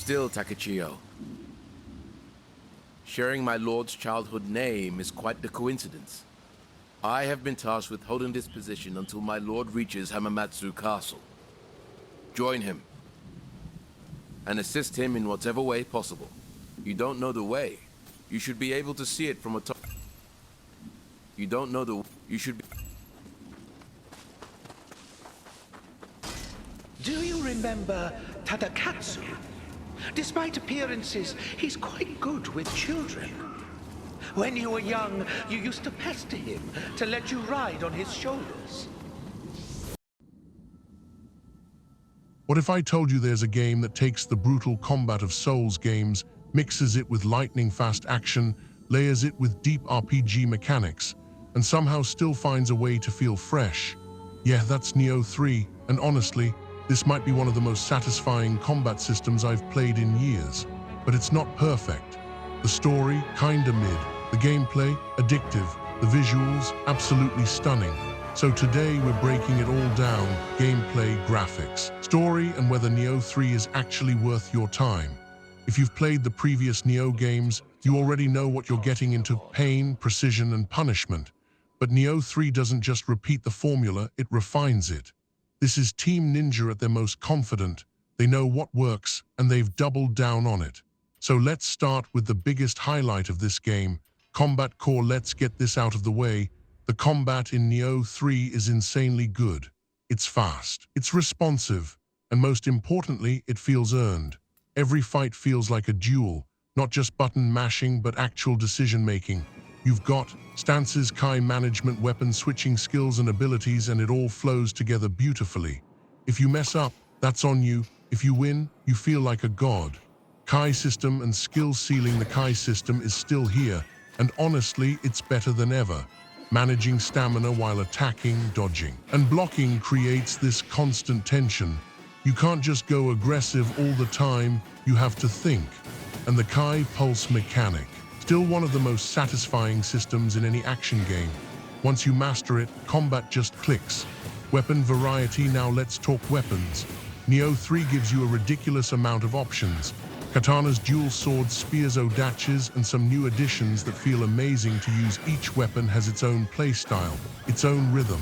still, Takachio. Sharing my lord's childhood name is quite the coincidence. I have been tasked with holding this position until my lord reaches Hamamatsu Castle. Join him, and assist him in whatever way possible. You don't know the way. You should be able to see it from atop. You don't know the... You should be... Do you remember Tadakatsu? Despite appearances, he's quite good with children. When you were young, you used to pester him to let you ride on his shoulders. What if I told you there's a game that takes the brutal combat of Souls games, mixes it with lightning-fast action, layers it with deep RPG mechanics, and somehow still finds a way to feel fresh? Yeah, that's Nioh 3, and honestly, this might be one of the most satisfying combat systems I've played in years. But it's not perfect. The story, kinda mid. The gameplay, addictive. The visuals, absolutely stunning. So today we're breaking it all down: gameplay, graphics, story, and whether Nioh 3 is actually worth your time. If you've played the previous Nioh games, you already know what you're getting into: pain, precision, and punishment. But Nioh 3 doesn't just repeat the formula, it refines it. This is Team Ninja at their most confident. They know what works, and they've doubled down on it. So let's start with the biggest highlight of this game, combat core. Let's get this out of the way. The combat in Nioh 3 is insanely good. It's fast, it's responsive, and most importantly, it feels earned. Every fight feels like a duel, not just button mashing, but actual decision-making. You've got stances, Kai management, weapon switching skills and abilities, and it all flows together beautifully. If you mess up, that's on you. If you win, you feel like a god. Kai system and skill ceiling. The Kai system is still here, and honestly, it's better than ever. Managing stamina while attacking, dodging, and blocking creates this constant tension. You can't just go aggressive all the time, you have to think. And the Kai pulse mechanic, still one of the most satisfying systems in any action game. Once you master it, combat just clicks. Weapon variety. Now let's talk weapons. Nioh 3 gives you a ridiculous amount of options. Katanas, dual swords, spears, odaches, and some new additions that feel amazing to use. Each weapon has its own playstyle, its own rhythm.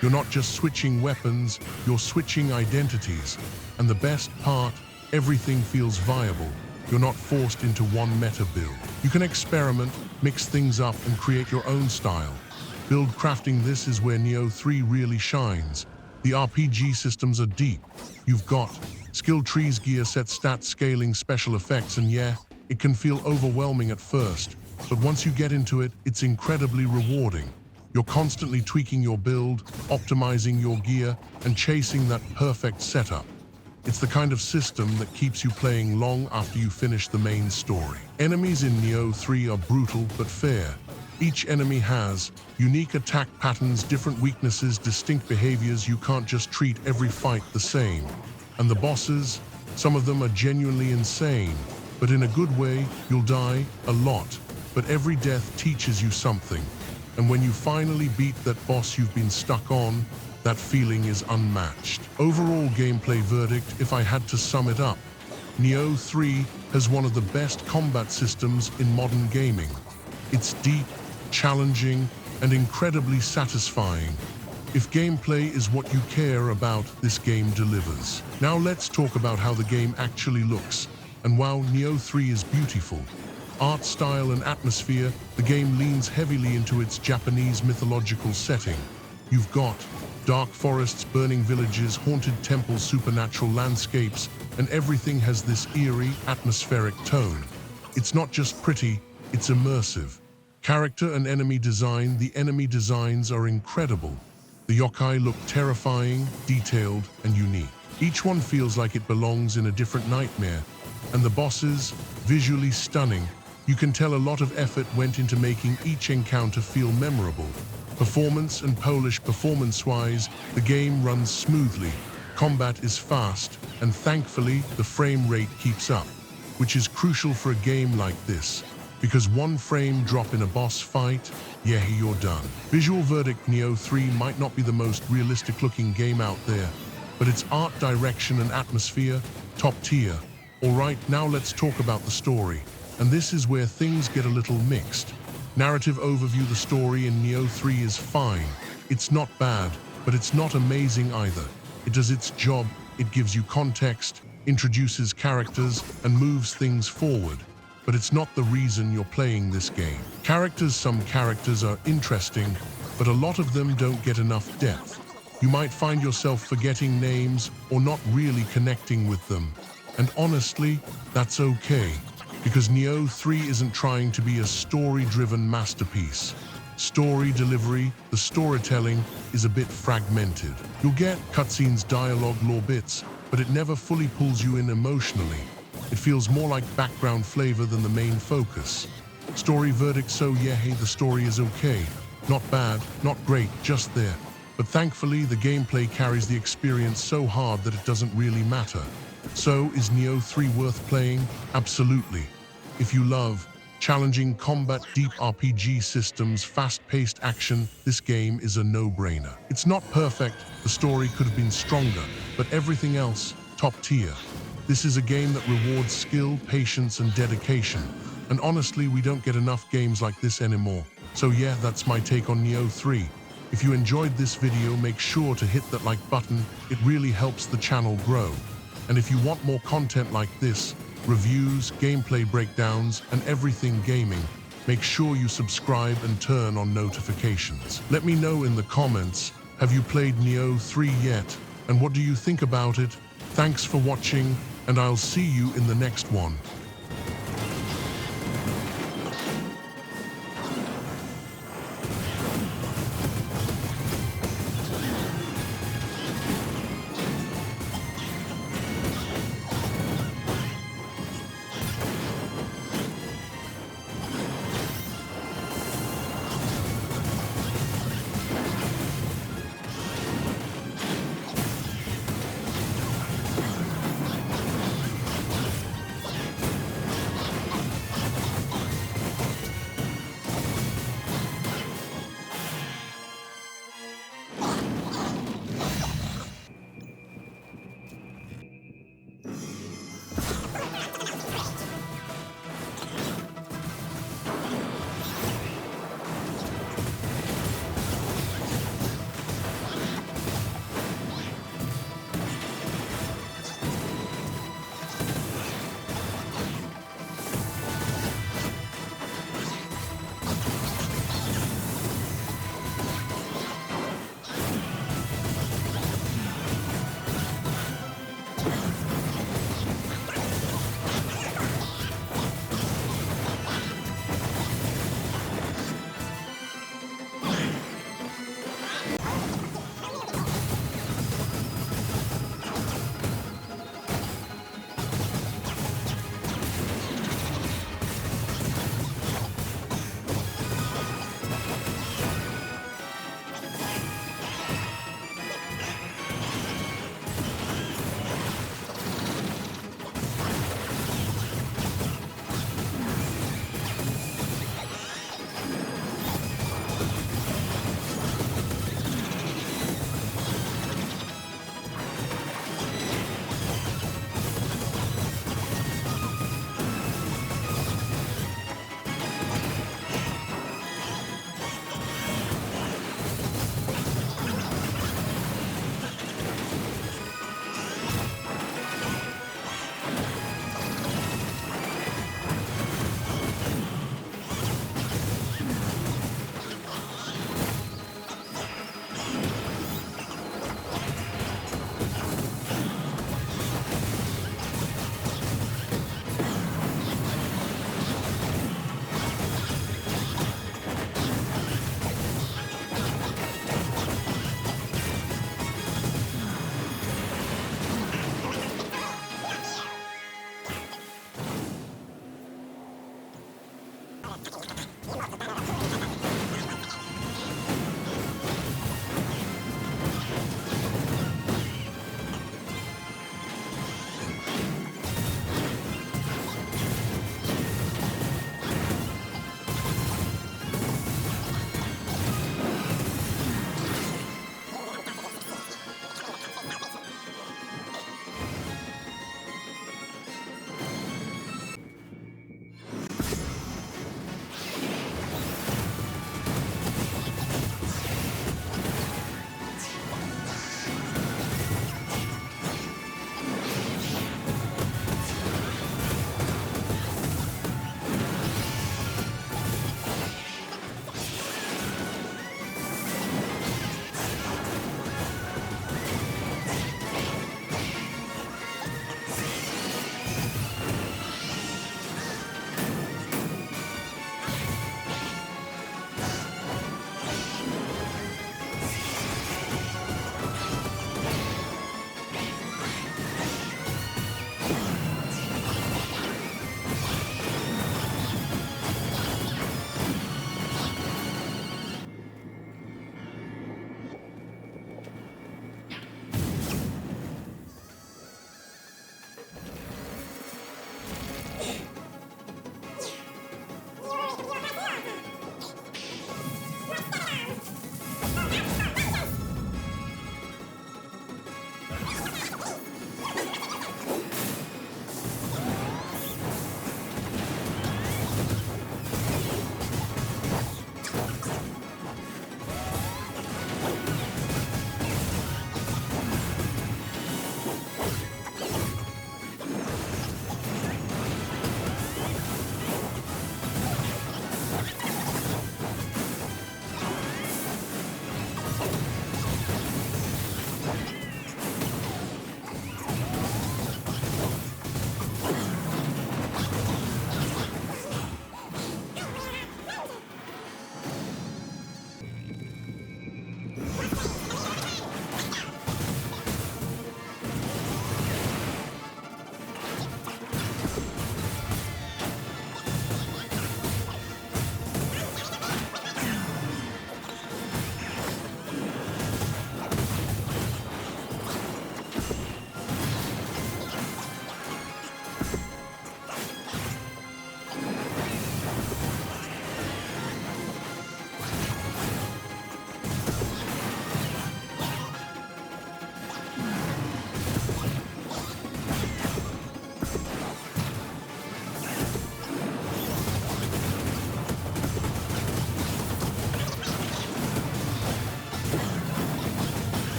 You're not just switching weapons, you're switching identities. And the best part, everything feels viable. You're not forced into one meta build. You can experiment, mix things up, and create your own style. Build crafting. This is where Nioh 3 really shines. The RPG systems are deep. You've got skill trees, gear sets, stat scaling, special effects, and yeah, it can feel overwhelming at first. But once you get into it, it's incredibly rewarding. You're constantly tweaking your build, optimizing your gear, and chasing that perfect setup. It's the kind of system that keeps you playing long after you finish the main story. Enemies in Nioh 3 are brutal but fair. Each enemy has unique attack patterns, different weaknesses, distinct behaviors. You can't just treat every fight the same. And the bosses, some of them are genuinely insane, but in a good way. You'll die a lot, but every death teaches you something. And when you finally beat that boss you've been stuck on, that feeling is unmatched. Overall gameplay verdict, if I had to sum it up, Nioh 3 has one of the best combat systems in modern gaming. It's deep, challenging, and incredibly satisfying. If gameplay is what you care about, this game delivers. Now let's talk about how the game actually looks. And wow, Nioh 3 is beautiful. Art style and atmosphere. The game leans heavily into its Japanese mythological setting. You've got dark forests, burning villages, haunted temples, supernatural landscapes, and everything has this eerie, atmospheric tone. It's not just pretty, it's immersive. Character and enemy design. The enemy designs are incredible. The yokai look terrifying, detailed, and unique. Each one feels like it belongs in a different nightmare. And the bosses, visually stunning. You can tell a lot of effort went into making each encounter feel memorable. Performance and polish. Performance-wise, the game runs smoothly. Combat is fast, and thankfully, the frame rate keeps up, which is crucial for a game like this. Because one frame drop in a boss fight, yeah, you're done. Visual verdict. Nioh 3 might not be the most realistic looking game out there, but its art direction and atmosphere, top tier. Alright, now let's talk about the story. And this is where things get a little mixed. Narrative overview: the story in Nioh 3 is fine. It's not bad, but it's not amazing either. It does its job, it gives you context, introduces characters, and moves things forward. But it's not the reason you're playing this game. Some characters are interesting, but a lot of them don't get enough depth. You might find yourself forgetting names or not really connecting with them. And honestly, that's okay, because Nioh 3 isn't trying to be a story-driven masterpiece. Story delivery, the storytelling, is a bit fragmented. You'll get cutscenes, dialogue, lore bits, but it never fully pulls you in emotionally. It feels more like background flavor than the main focus. Story verdict: so yeah, hey, the story is okay. Not bad, not great, just there. But thankfully, the gameplay carries the experience so hard that it doesn't really matter. So, is Nioh 3 worth playing? Absolutely. If you love challenging combat, deep RPG systems, fast-paced action, this game is a no-brainer. It's not perfect, the story could have been stronger, but everything else, top tier. This is a game that rewards skill, patience, and dedication. And honestly, we don't get enough games like this anymore. So yeah, that's my take on Nioh 3. If you enjoyed this video, make sure to hit that like button. It really helps the channel grow. And if you want more content like this, reviews, gameplay breakdowns, and everything gaming, make sure you subscribe and turn on notifications. Let me know in the comments, have you played Nioh 3 yet? And what do you think about it? Thanks for watching, and I'll see you in the next one.